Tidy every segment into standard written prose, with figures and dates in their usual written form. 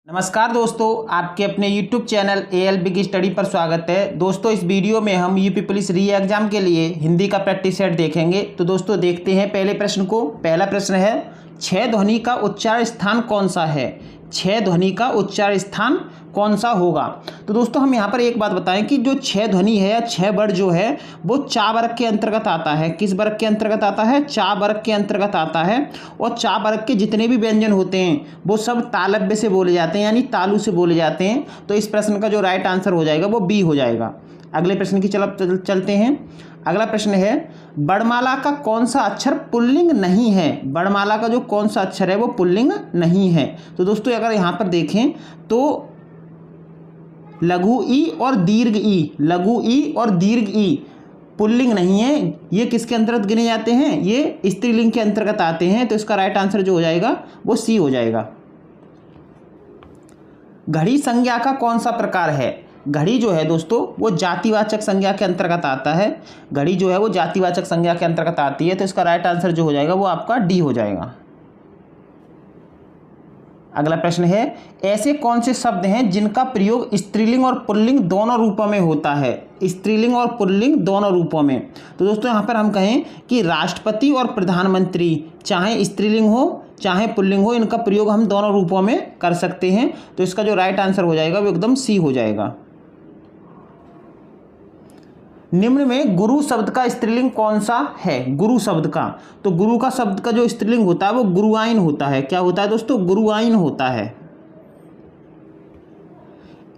नमस्कार दोस्तों, आपके अपने YouTube channel AL big study पर स्वागत है। दोस्तों, इस वीडियो में हम यूपी पुलिस री एग्जाम के लिए हिंदी का प्रैक्टिस सेट देखेंगे। तो दोस्तों देखते हैं पहले प्रश्न को। पहला प्रश्न है, छह ध्वनि का उच्चार स्थान कौन सा है? छह ध्वनि का उच्चार स्थान कौन सा होगा? तो दोस्तों हम यहाँ पर एक बात बताएं कि जो छह ध्वनि है या छह वर्ड जो है वो चा वर्ग के अंतर्गत आता है। किस वर्ग के अंतर्गत आता है? चा वर्ग के अंतर्गत आता है। और चा वर्ग के जितने भी व्यंजन होते हैं वो सब तालव्य से बोले जाते हैं, यानी तालु से बोले जाते हैं। तो इस प्रश्न का जो राइट आंसर हो जाएगा वो बी हो जाएगा। अगले प्रश्न की चलते हैं। अगला प्रश्न है, वर्णमाला का कौन सा अक्षर पुल्लिंग नहीं है? वर्णमाला का जो कौन सा अक्षर है वो पुल्लिंग नहीं है। तो दोस्तों अगर यहाँ पर देखें तो लघु ई और दीर्घ ई, लघु ई और दीर्घ ई पुल्लिंग नहीं है। ये किसके अंतर्गत गिने जाते हैं? ये स्त्रीलिंग के अंतर्गत आते हैं। तो इसका राइट आंसर जो हो जाएगा वो सी हो जाएगा। घड़ी संज्ञा का कौन सा प्रकार है? घड़ी जो है दोस्तों वो जातिवाचक संज्ञा के अंतर्गत आता है। घड़ी जो है वो जातिवाचक संज्ञा के अंतर्गत आती है। तो इसका राइट आंसर जो हो जाएगा वो आपका डी हो जाएगा। अगला प्रश्न है, ऐसे कौन से शब्द हैं जिनका प्रयोग स्त्रीलिंग और पुल्लिंग दोनों रूपों में होता है? स्त्रीलिंग और पुल्लिंग दोनों रूपों में। तो दोस्तों यहाँ पर हम कहें कि राष्ट्रपति और प्रधानमंत्री, चाहे स्त्रीलिंग हो चाहे पुल्लिंग हो, इनका प्रयोग हम दोनों रूपों में कर सकते हैं। तो इसका जो राइट आंसर हो जाएगा वो एकदम सी हो जाएगा। निम्न में गुरु शब्द का स्त्रीलिंग कौन सा है? गुरु शब्द का, तो गुरु का शब्द का जो स्त्रीलिंग होता है वो गुरुआइन होता है। क्या होता है दोस्तों? गुरुआइन होता है।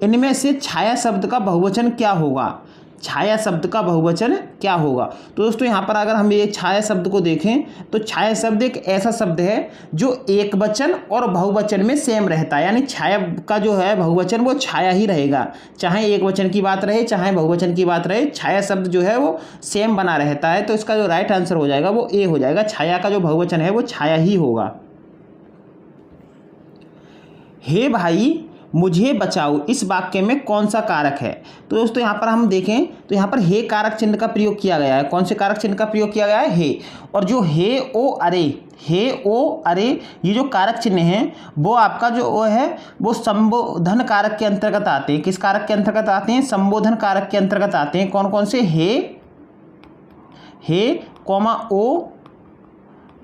इनमें से छाया शब्द का बहुवचन क्या होगा? छाया शब्द का बहुवचन क्या होगा? तो दोस्तों यहाँ पर अगर हम ये छाया शब्द को देखें तो छाया शब्द एक ऐसा शब्द है जो एक वचन और बहुवचन में सेम रहता है। यानी छाया का जो है बहुवचन वो छाया ही रहेगा, चाहे एक वचन की बात रहे चाहे बहुवचन की बात रहे, छाया शब्द जो है वो सेम बना रहता है। तो इसका जो राइट आंसर हो जाएगा वो ए हो जाएगा। छाया का जो बहुवचन है वो छाया ही होगा। हे भाई मुझे बचाओ, इस वाक्य में कौन सा कारक है? तो दोस्तों यहाँ पर हम देखें तो यहाँ पर हे कारक चिन्ह का प्रयोग किया गया है। कौन से कारक चिन्ह का प्रयोग किया गया है? हे। और जो हे ओ अरे, हे ओ अरे ये जो कारक चिन्ह हैं वो आपका जो वो है वो संबोधन कारक के अंतर्गत आते हैं। किस कारक के अंतर्गत आते हैं? संबोधन कारक के अंतर्गत आते हैं। कौन कौन से? हे कॉमा ओ,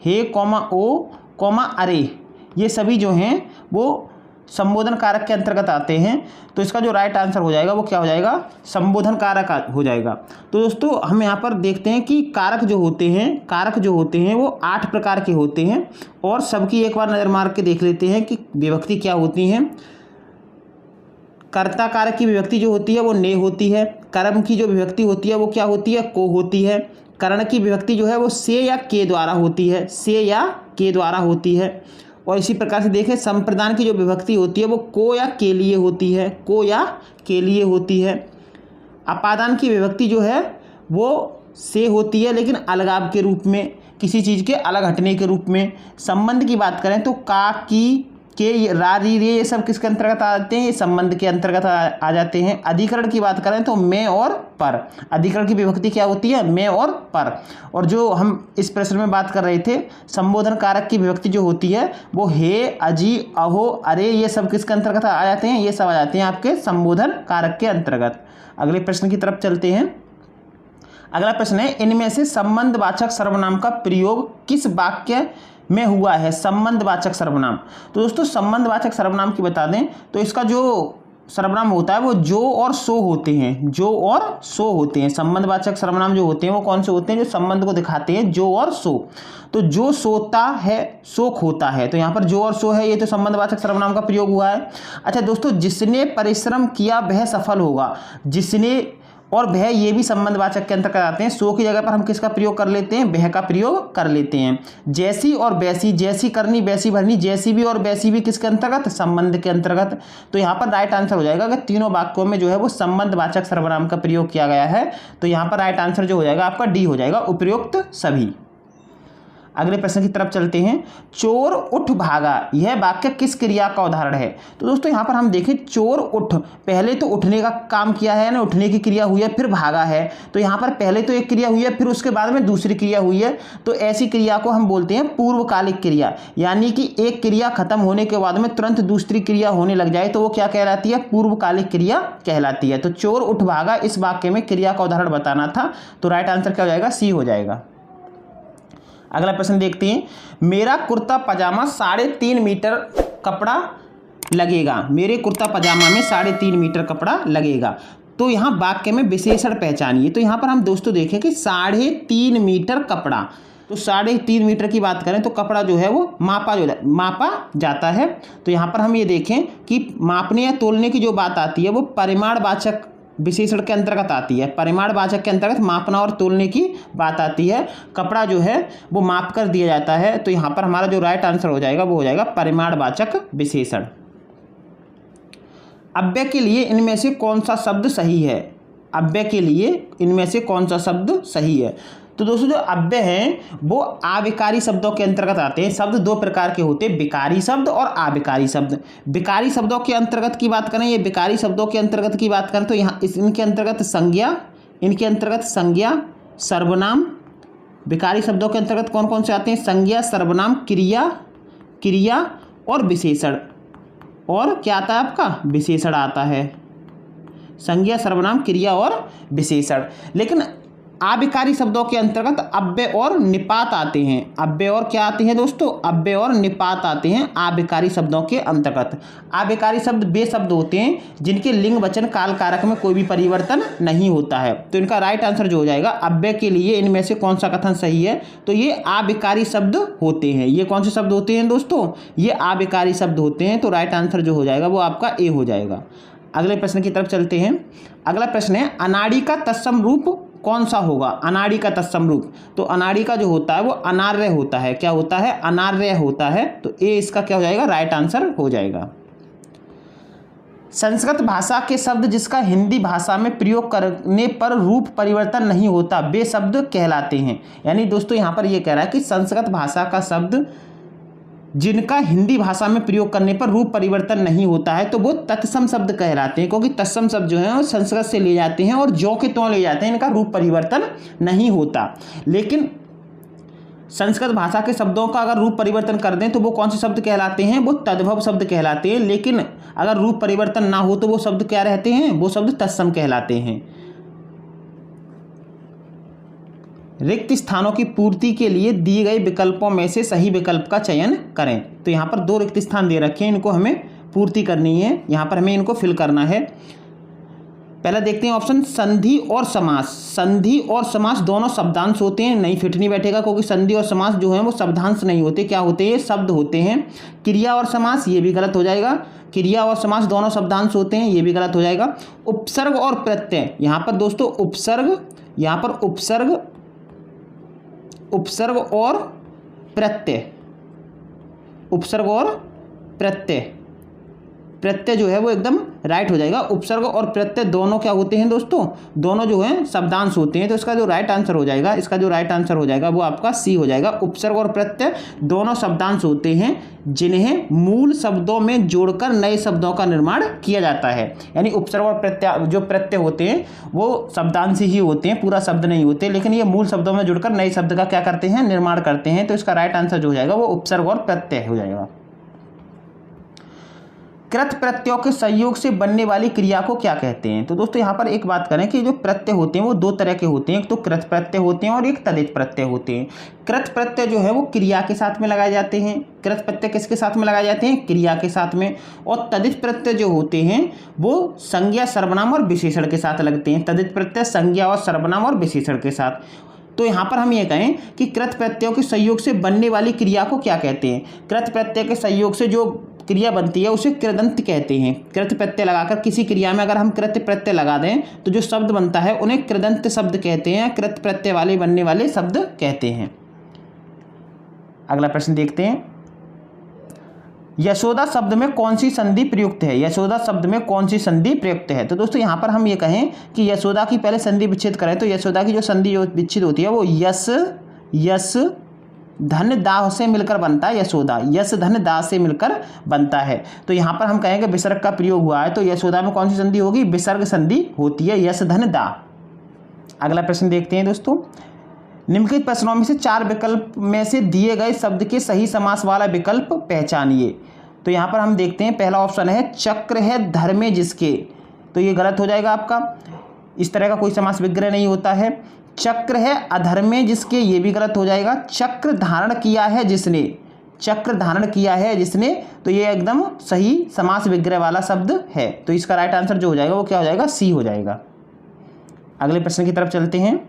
हे कॉमा ओ कॉमा अरे, ये सभी जो हैं वो संबोधन कारक के अंतर्गत आते हैं। तो इसका जो राइट आंसर हो जाएगा वो क्या हो जाएगा? संबोधन कारक हो जाएगा। तो दोस्तों हम यहाँ पर देखते हैं कि कारक जो होते हैं वो 8 प्रकार के होते हैं। और सबकी एक बार नज़र मार के देख लेते हैं कि विभक्ति क्या होती हैं। कर्ता कारक की विभक्ति जो होती है वो ने होती है। कर्म की जो विभक्ति होती है वो क्या होती है? को होती है। करण की विभक्ति जो है वो से या के द्वारा होती है, से या के द्वारा होती है। और इसी प्रकार से देखें संप्रदान की जो विभक्ति होती है वो को या के लिए होती है, को या के लिए होती है। अपादान की विभक्ति जो है वो से होती है लेकिन अलगाव के रूप में, किसी चीज़ के अलग हटने के रूप में। संबंध की बात करें तो का, की, के, रा, री, रे ये सब किसके अंतर्गत आ जाते हैं? ये संबंध के अंतर्गत आ जाते हैं। अधिकरण की बात करें तो में और पर। अधिकरण की विभक्ति क्या होती है? में और पर। और जो हम इस प्रश्न में बात कर रहे थे संबोधन कारक की विभक्ति जो होती है वो हे, अजी, अहो, अरे ये सब किसके अंतर्गत आ जाते हैं? ये सब आ जाते हैं आपके संबोधन कारक के अंतर्गत। अगले प्रश्न की तरफ चलते हैं। अगला प्रश्न है, इनमें से संबंधवाचक सर्वनाम का प्रयोग किस वाक्य में हुआ है? संबंधवाचक सर्वनाम। तो दोस्तों संबंधवाचक सर्वनाम की बता दें तो इसका जो सर्वनाम होता है वो जो और सो होते हैं, जो और सो होते हैं। संबंधवाचक सर्वनाम जो होते हैं वो कौन से होते हैं? जो संबंध को दिखाते हैं, जो और सो। तो जो सोता है सो खोता है। तो यहाँ पर जो और सो है, ये तो संबंधवाचक सर्वनाम का प्रयोग हुआ है। अच्छा दोस्तों, जिसने परिश्रम किया वह सफल होगा। जिसने और वह ये भी संबंधवाचक के अंतर्गत आते हैं। सो की जगह पर हम किसका प्रयोग कर लेते हैं? वह का प्रयोग कर लेते हैं। जैसी और वैसी, जैसी करनी वैसी भरनी, जैसी भी और वैसी भी किसके अंतर्गत? संबंध के अंतर्गत। तो यहाँ पर राइट आंसर हो जाएगा अगर तीनों वाक्यों में जो है वो संबंधवाचक सर्वनाम का प्रयोग किया गया है। तो यहाँ पर राइट आंसर जो हो जाएगा आपका डी हो जाएगा, उपयुक्त सभी। अगले प्रश्न की तरफ चलते हैं। चोर उठ भागा, यह वाक्य किस क्रिया का उदाहरण है? तो दोस्तों यहाँ पर हम देखें, चोर उठ, पहले तो उठने का काम किया है ना, उठने की क्रिया हुई है, फिर भागा है। तो यहाँ पर पहले तो एक क्रिया हुई है, फिर उसके बाद में दूसरी क्रिया हुई है। तो ऐसी क्रिया को हम बोलते हैं पूर्वकालिक क्रिया, यानी कि एक क्रिया खत्म होने के बाद में तुरंत दूसरी क्रिया होने लग जाए तो वो क्या कहलाती है? पूर्वकालिक क्रिया कहलाती है। तो चोर उठ भागा इस वाक्य में क्रिया का उदाहरण बताना था, तो राइट आंसर क्या हो जाएगा? सी हो जाएगा। अगला प्रश्न देखते हैं। मेरा कुर्ता पजामा 3.5 मीटर कपड़ा लगेगा, मेरे कुर्ता पजामा में 3.5 मीटर कपड़ा लगेगा। तो यहाँ वाक्य में विशेषण पहचानिए। तो यहाँ पर हम दोस्तों देखें कि 3.5 मीटर कपड़ा, तो 3.5 मीटर की बात करें तो कपड़ा जो है वो मापा जाता है। तो यहाँ पर हम ये देखें कि मापने या तोलने की जो बात आती है वो परिमाणवाचक विशेषण के अंतर्गत आती है। परिमाणवाचक के अंतर्गत मापना और तोलने की बात आती है। कपड़ा जो है वो माप कर दिया जाता है। तो यहाँ पर हमारा जो राइट आंसर हो जाएगा वो हो जाएगा परिमाणवाचक विशेषण। अव्यय के लिए इनमें से कौन सा शब्द सही है? अव्यय के लिए इनमें से कौन सा शब्द सही है? तो दोस्तों जो अव्यय हैं वो आविकारी शब्दों के अंतर्गत आते हैं। शब्द दो प्रकार के होते हैं, विकारी शब्द और आविकारी शब्द। विकारी शब्दों के अंतर्गत की बात करें, ये विकारी शब्दों के अंतर्गत की बात करें तो यहाँ इनके अंतर्गत संज्ञा, सर्वनाम। विकारी शब्दों के अंतर्गत कौन कौन से आते हैं? संज्ञा, सर्वनाम, क्रिया और विशेषण। और क्या आता है आपका? विशेषण आता है। संज्ञा, सर्वनाम, क्रिया और विशेषण। लेकिन आविकारी शब्दों के अंतर्गत अव्यय और निपात आते हैं। अव्यय और क्या आते हैं दोस्तों? अव्यय और निपात आते हैं आविकारी शब्दों के अंतर्गत। आविकारी शब्द वे शब्द होते हैं जिनके लिंग वचन काल कारक में कोई भी परिवर्तन नहीं होता है। तो इनका राइट आंसर जो हो जाएगा, अव्यय के लिए इनमें से कौन सा कथन सही है? तो ये आविकारी शब्द होते हैं। ये कौन से शब्द होते हैं दोस्तों? ये आविकारी शब्द होते हैं। तो राइट आंसर जो हो जाएगा वो आपका ए हो जाएगा। अगले प्रश्न की तरफ चलते हैं। अगला प्रश्न है, अनाड़ी का तत्सम रूप कौन सा होगा? अनाड़ी का तत्सम रूप, तो अनाड़ी का जो होता है वो अनार्य होता है। क्या होता है? अनार्य होता है। तो ए इसका क्या हो जाएगा? राइट आंसर हो जाएगा। संस्कृत भाषा के शब्द जिसका हिंदी भाषा में प्रयोग करने पर रूप परिवर्तन नहीं होता वे शब्द कहलाते हैं। यानी दोस्तों यहाँ पर ये कह रहा है कि संस्कृत भाषा का शब्द जिनका हिंदी भाषा में प्रयोग करने पर रूप परिवर्तन नहीं होता है तो वो तत्सम शब्द कहलाते हैं, क्योंकि तत्सम शब्द जो है वो संस्कृत से ले जाते हैं और ज्यों के त्यों ले जाते हैं, इनका रूप परिवर्तन नहीं होता। लेकिन संस्कृत भाषा के शब्दों का अगर रूप परिवर्तन कर दें तो वो कौन से शब्द कहलाते हैं? वो तद्भव शब्द कहलाते हैं। लेकिन अगर रूप परिवर्तन ना हो तो वो शब्द क्या रहते हैं? वो शब्द तत्सम कहलाते हैं। रिक्त स्थानों की पूर्ति के लिए दिए गए विकल्पों में से सही विकल्प का चयन करें। तो यहाँ पर 2 रिक्त स्थान दे रखे हैं, इनको हमें पूर्ति करनी है। यहाँ पर हमें इनको फिल करना है। पहला देखते हैं ऑप्शन, संधि और समास। संधि और समास दोनों शब्दांश होते हैं। नहीं, फिट नहीं बैठेगा, क्योंकि संधि और समास जो है वो शब्दांश नहीं होते। क्या होते हैं? शब्द होते हैं। क्रिया और समास, ये भी गलत हो जाएगा। क्रिया और समास दोनों शब्दांश होते हैं, ये भी गलत हो जाएगा। उपसर्ग और प्रत्यय, यहाँ पर दोस्तों उपसर्ग, यहाँ पर उपसर्ग और प्रत्यय, उपसर्ग और प्रत्यय जो है वो एकदम राइट हो जाएगा। उपसर्ग और प्रत्यय दोनों क्या होते हैं दोस्तों? दोनों जो हैं शब्दांश होते हैं। तो इसका जो राइट आंसर हो जाएगा, वो आपका सी हो जाएगा। उपसर्ग और प्रत्यय दोनों शब्दांश होते हैं जिन्हें मूल शब्दों में जोड़कर नए शब्दों का निर्माण किया जाता है। यानी उपसर्ग और प्रत्यय, जो प्रत्यय होते हैं वो शब्दांश ही होते हैं, पूरा शब्द नहीं होते, लेकिन ये मूल शब्दों में जुड़कर नए शब्द का क्या करते हैं? निर्माण करते हैं। तो इसका राइट आंसर जो हो जाएगा वो उपसर्ग और प्रत्यय हो जाएगा। कृत प्रत्ययों के संयोग से बनने वाली क्रिया को क्या कहते हैं? तो दोस्तों यहाँ पर एक बात करें कि जो प्रत्यय होते हैं वो 2 तरह के होते हैं। एक तो कृत प्रत्यय होते हैं और एक तदित प्रत्यय होते हैं। कृत प्रत्यय जो है वो क्रिया के साथ में लगाए जाते हैं। कृत प्रत्यय किसके साथ में लगाए जाते हैं? क्रिया के साथ में। और तदित प्रत्यय जो होते हैं वो संज्ञा, सर्वनाम और विशेषण के साथ लगते हैं। तदित प्रत्यय संज्ञा और सर्वनाम और विशेषण के साथ। तो यहाँ पर हम ये कहें कि कृत प्रत्ययों के संयोग से बनने वाली क्रिया को क्या कहते हैं? कृत प्रत्यय के संयोग से जो क्रिया बनती है उसे कृदंत कहते हैं। कृत प्रत्यय लगाकर किसी क्रिया में अगर हम कृत प्रत्यय लगा दें तो जो शब्द बनता है उन्हें कृदंत शब्द कहते हैं, कृत प्रत्यय वाले बनने वाले शब्द कहते हैं। अगला प्रश्न देखते हैं, यशोदा शब्द में कौन सी संधि प्रयुक्त है? यशोदा शब्द में कौन सी संधि प्रयुक्त है? तो दोस्तों यहाँ पर हम ये कहें कि यशोदा की पहले संधि विच्छेद करें तो यशोदा की जो संधि जो विच्छेद होती है वो यस धन दाह से मिलकर बनता है यशोदा, यश धन दाह से मिलकर बनता है। तो यहाँ पर हम कहेंगे विसर्ग का प्रयोग हुआ है, तो यशोदा में कौन सी संधि होगी, विसर्ग संधि होती है, यश धन दाह। अगला प्रश्न देखते हैं दोस्तों, निम्नलिखित प्रश्नों में से 4 विकल्प में से दिए गए शब्द के सही समास वाला विकल्प पहचानिए। तो यहाँ पर हम देखते हैं पहला ऑप्शन है चक्र है धर्मे जिसके, तो ये गलत हो जाएगा आपका, इस तरह का कोई समास विग्रह नहीं होता है। चक्र है अधर्मे जिसके, ये भी गलत हो जाएगा। चक्र धारण किया है जिसने, चक्र धारण किया है जिसने, तो ये एकदम सही समास विग्रह वाला शब्द है। तो इसका राइट आंसर जो हो जाएगा वो क्या हो जाएगा, सी हो जाएगा। अगले प्रश्न की तरफ चलते हैं,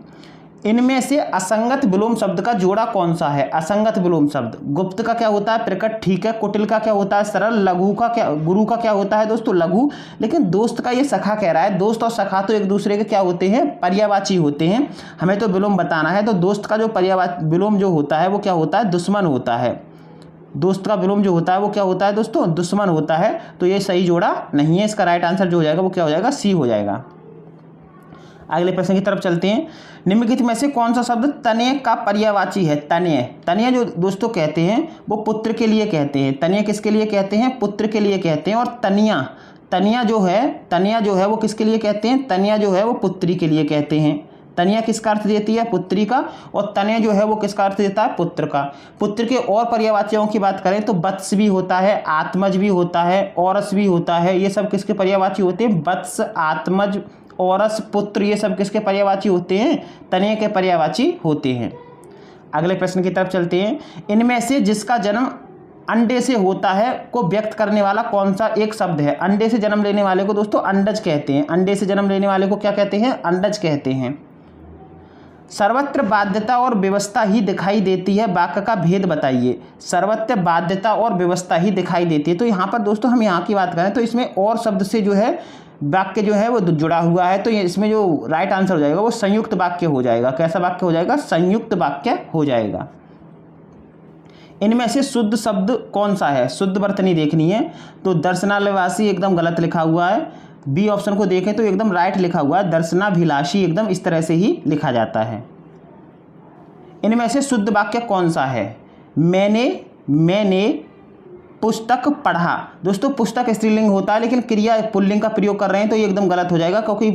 इनमें से असंगत विलोम शब्द का जोड़ा कौन सा है। असंगत विलोम शब्द, गुप्त का क्या होता है, प्रकट, ठीक है। कुटिल का क्या होता है, सरल। लघु का क्या, गुरु का क्या होता है दोस्तों, लघु। लेकिन दोस्त का ये सखा कह रहा है, दोस्त और सखा तो एक दूसरे के क्या होते हैं, पर्यायवाची होते हैं। हमें तो विलोम बताना है, तो दोस्त का जो पर्यायवाची विलोम जो होता है वो क्या होता है, दुश्मन होता है। दोस्त का विलोम जो होता है वो क्या होता है दोस्तों, दुश्मन होता है। तो ये सही जोड़ा नहीं है, इसका राइट आंसर जो हो जाएगा वो क्या हो जाएगा, सी हो जाएगा। अगले प्रश्न की तरफ चलते हैं, निम्नलिखित में से कौन सा शब्द तनय का पर्यायवाची है। तनय, तनय जो दोस्तों कहते हैं वो पुत्र के लिए कहते हैं। तनय किसके लिए कहते हैं, पुत्र के लिए कहते हैं। और तनिया, तनिया जो है वो किसके लिए कहते हैं, तनिया जो है वो पुत्री के लिए कहते हैं। तनिया किसका अर्थ देती है, पुत्री का, और तनय जो है वो किसका अर्थ देता है, पुत्र का। पुत्र के और पर्यायवाचियों की बात करें तो वत्स भी होता है, आत्मज भी होता है, औरस भी होता है। ये सब किसके पर्यायवाची होते हैं, वत्स, आत्मज, औरस, पुत्र, ये सब किसके पर्यायवाची होते हैं, तनय के पर्यायवाची होते हैं। अगले प्रश्न की तरफ चलते हैं, इनमें से जिसका जन्म अंडे से होता है को व्यक्त करने वाला कौन सा एक शब्द है। अंडे से जन्म लेने वाले को दोस्तों अंडज कहते हैं। अंडे से जन्म लेने वाले को क्या कहते हैं, अंडज कहते हैं। सर्वत्र बाध्यता और व्यवस्था ही दिखाई देती है, वाक्य का भेद बताइए। सर्वत्र बाध्यता और व्यवस्था ही दिखाई देती है, तो यहाँ पर दोस्तों हम यहाँ की बात करें तो इसमें और शब्द से जो है वाक्य जो है वो जुड़ा हुआ है, तो ये इसमें जो राइट आंसर हो जाएगा वो संयुक्त वाक्य हो जाएगा। कैसा वाक्य हो जाएगा, संयुक्त वाक्य हो जाएगा। इनमें से शुद्ध शब्द कौन सा है, शुद्ध वर्तनी देखनी है। तो दर्शनाभिलाषी एकदम गलत लिखा हुआ है। बी ऑप्शन को देखें तो एकदम राइट लिखा हुआ है, दर्शनाभिलाषी एकदम इस तरह से ही लिखा जाता है। इनमें से शुद्ध वाक्य कौन सा है, मैंने पुस्तक पढ़ा। दोस्तों पुस्तक स्त्रीलिंग होता है लेकिन क्रिया पुल्लिंग का प्रयोग कर रहे हैं, तो ये एकदम गलत हो जाएगा, क्योंकि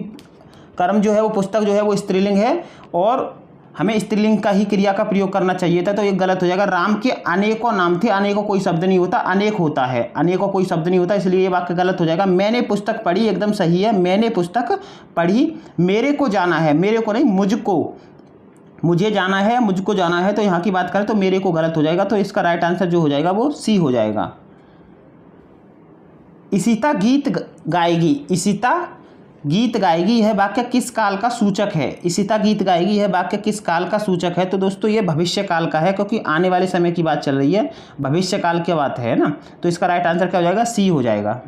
कर्म जो है वो पुस्तक जो है वो स्त्रीलिंग है और हमें स्त्रीलिंग का ही क्रिया का प्रयोग करना चाहिए था, तो ये गलत हो जाएगा। राम के अनेकों नाम थे, अनेकों कोई शब्द नहीं होता, अनेक होता है, अनेकों कोई शब्द नहीं होता, इसलिए ये वाक्य गलत हो जाएगा। मैंने पुस्तक पढ़ी एकदम सही है, मैंने पुस्तक पढ़ी। मेरे को जाना है, मेरे को नहीं मुझको, मुझे जाना है, मुझको जाना है, तो यहाँ की बात करें तो मेरे को गलत हो जाएगा, तो इसका राइट आंसर जो हो जाएगा वो सी हो जाएगा। इशिता गीत गाएगी, इशिता गीत गाएगी यह वाक्य किस काल का सूचक है। इशिता गीत गाएगी यह वाक्य किस काल का सूचक है, तो दोस्तों ये भविष्य काल का है, क्योंकि आने वाले समय की बात चल रही है, भविष्य काल की बात है ना, तो इसका राइट आंसर क्या हो जाएगा, सी हो जाएगा।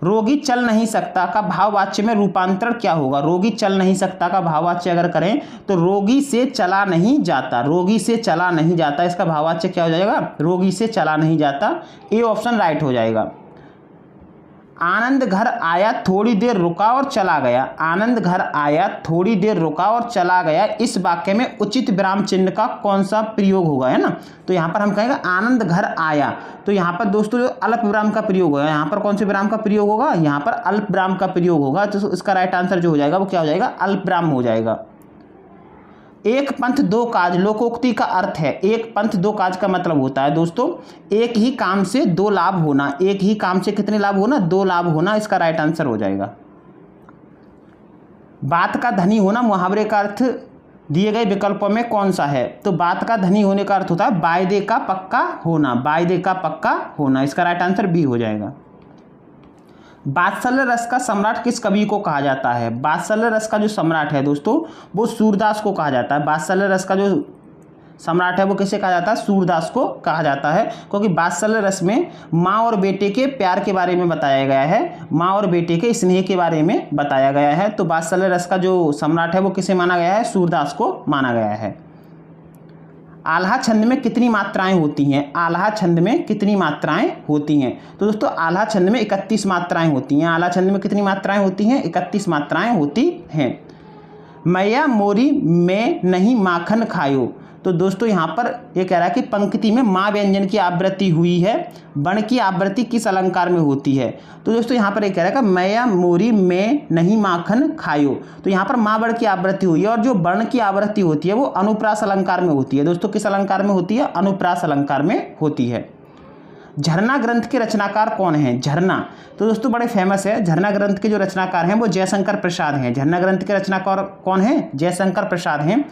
रोगी चल नहीं सकता का भाववाच्य में रूपांतरण क्या होगा। रोगी चल नहीं सकता का भाववाच्य अगर करें तो रोगी से चला नहीं जाता, रोगी से चला नहीं जाता, इसका भाववाच्य क्या हो जाएगा, रोगी से चला नहीं जाता। ए ऑप्शन राइट हो जाएगा। आनंद घर आया थोड़ी देर रुका और चला गया, आनंद घर आया थोड़ी देर रुका और चला गया, इस वाक्य में उचित विराम चिन्ह का कौन सा प्रयोग होगा, है ना। तो यहाँ पर हम कहेंगे आनंद घर आया, तो यहाँ पर दोस्तों जो अल्प विराम का प्रयोग होगा, यहाँ पर कौन से विराम का प्रयोग होगा, यहाँ पर अल्प विराम का प्रयोग होगा, तो इसका राइट आंसर जो हो जाएगा वो क्या हो जाएगा, अल्प विराम हो जाएगा। एक पंथ दो काज लोकोक्ति का अर्थ है, एक पंथ दो काज का मतलब होता है दोस्तों एक ही काम से दो लाभ होना, एक ही काम से कितने लाभ होना, दो लाभ होना, इसका राइट आंसर हो जाएगा। बात का धनी होना मुहावरे का अर्थ दिए गए विकल्पों में कौन सा है, तो बात का धनी होने का अर्थ होता है वायदे का पक्का होना, वायदे का पक्का होना, इसका राइट आंसर बी हो जाएगा। वात्सल्य रस का सम्राट किस कवि को कहा जाता है। वात्सल्य रस का जो सम्राट है दोस्तों वो सूरदास को कहा जाता है। वात्सल्य रस का जो सम्राट है वो किसे कहा जाता है, सूरदास को कहा जाता है, क्योंकि वात्सल्य रस में माँ और बेटे के प्यार के बारे में बताया गया है, माँ और बेटे के स्नेह के बारे में बताया गया है। तो वात्सल्य रस का जो सम्राट है वो किसे माना गया है, सूरदास को माना गया है। आल्हा छंद में कितनी मात्राएं होती हैं, आल्हा छंद में कितनी मात्राएं होती हैं, तो दोस्तों आल्हा छंद में 31 मात्राएं होती हैं। आल्हा छंद में कितनी मात्राएं होती हैं, 31 मात्राएं होती हैं। मैया मोरी में नहीं माखन खायो, तो दोस्तों यहाँ पर ये कह रहा है कि पंक्ति में माँ व्यंजन की आवृत्ति हुई है, वर्ण की आवृत्ति किस अलंकार में होती है। तो दोस्तों यहाँ पर ये कह रहा है कि मैया मोरी में नहीं माखन खायो, तो यहाँ पर माँ वर्ण की आवृत्ति हुई है और जो वर्ण की आवृत्ति होती है वो अनुप्रास अलंकार में होती है। दोस्तों किस अलंकार में होती है, अनुप्रास अलंकार में होती है। झरना ग्रंथ के रचनाकार कौन है, झरना, तो दोस्तों बड़े फेमस है। झरना ग्रंथ के जो रचनाकार हैं वो जयशंकर प्रसाद हैं। झरना ग्रंथ के रचनाकार कौन है, जयशंकर प्रसाद हैं।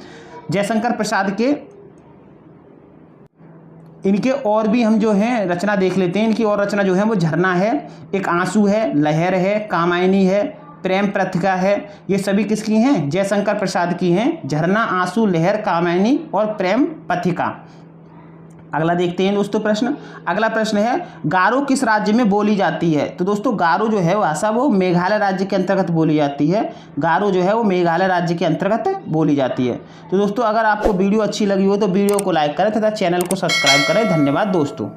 जयशंकर प्रसाद के इनके और भी हम जो हैं रचना देख लेते हैं। इनकी और रचना जो है वो झरना है, एक आंसू है, लहर है, कामायनी है, प्रेम पथिका है। ये सभी किसकी हैं, जयशंकर प्रसाद की हैं। झरना, आंसू, लहर, कामायनी और प्रेम पथिका। अगला देखते हैं दोस्तों प्रश्न। अगला प्रश्न है गारो किस राज्य में बोली जाती है। तो दोस्तों गारो जो है भाषा वो मेघालय राज्य के अंतर्गत बोली जाती है। गारो जो है वो मेघालय राज्य के अंतर्गत बोली जाती है। तो दोस्तों अगर आपको वीडियो अच्छी लगी हो तो वीडियो को लाइक करें तथा चैनल को सब्सक्राइब करें। धन्यवाद दोस्तों।